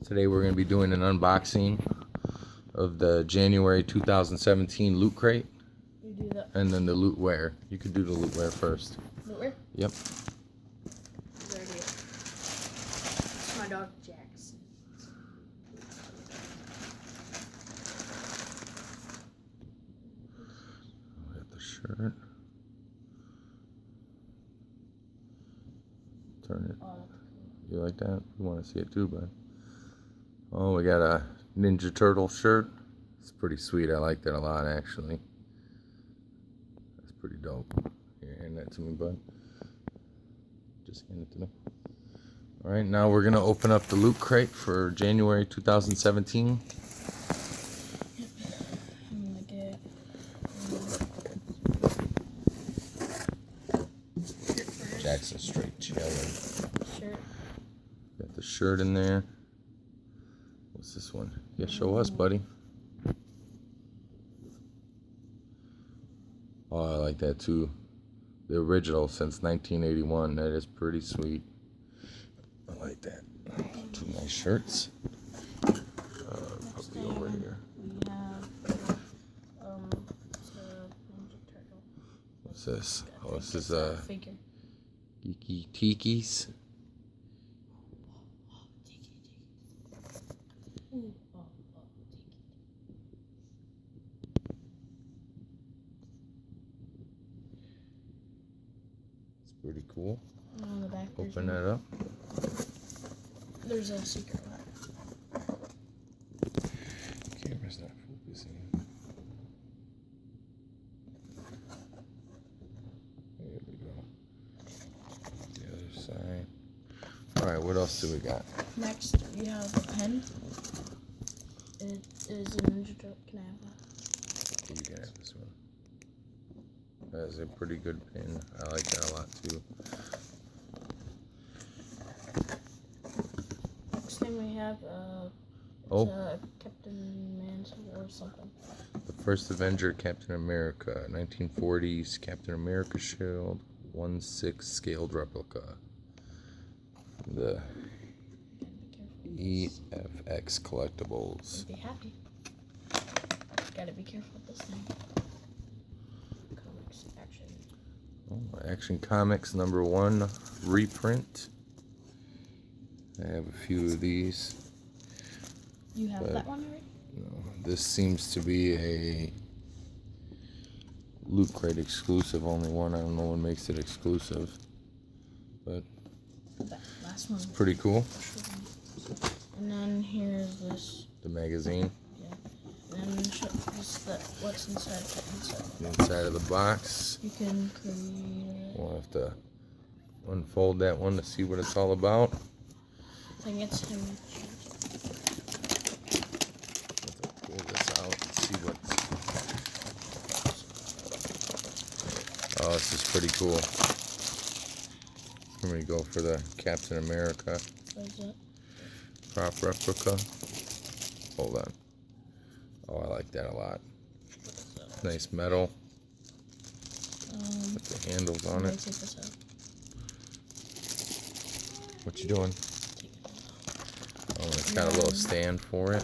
Today we're going to be doing an unboxing of the January 2017 Loot Crate. You do that. And then the Loot Wear. You could do the Loot Wear first. Loot Wear? Yep. Good idea. It's my dog Jax. We got the shirt. Turn it. Oh, You like that? You want to see it too, bud? Oh, we got a Ninja Turtle shirt. It's pretty sweet. I like that a lot, actually. That's pretty dope. Here, hand that to me, bud. Just hand it to me. Alright, now we're going to open up the Loot Crate for January 2017. I'm gonna get Jackson straight chillin'. shirt. Got the shirt in there. What's this one? Yeah, show us, buddy. Oh, I like that too. The original since 1981. That is pretty sweet. I like that. Two nice shirts. Probably over here. We have it's a Ninja Turtle. What's this? Oh, this is a figure. Geeky Tikis. Ooh, It's pretty cool. and on the back, Open that up. there's a secret one. Camera's not focusing. There we go. The other side. Alright, what else do we got? Next, we have a pen. It is a Ninja Turtle. Can I have that? You can have this one. That is a pretty good pen. I like that a lot too. Next thing we have, Oh, Captain Mantle or something. the first Avenger, Captain America, 1940s Captain America shield, 1/6 scaled replica. The Be careful. EFX collectibles. Be happy. Gotta be careful with this thing. Comics action. Oh, Action Comics #1 reprint. I have a few of these. You have But- that one already? No, this seems to be a Loot Crate exclusive, only one. I don't know what makes it exclusive, but That last one. pretty cool. And then here's this. The magazine, Yeah. And then this what's inside. the inside of the box. You can create. We'll have to unfold that one to see what it's all about. I think it's him. Pull this out and see what's. Oh, this is pretty cool. I'm gonna go for the Captain America What is it? prop replica. Hold on. Oh, I like that a lot. What is that? Nice metal with the handles on Let me it. take this out. What you doing? Oh, it's got a little stand for it.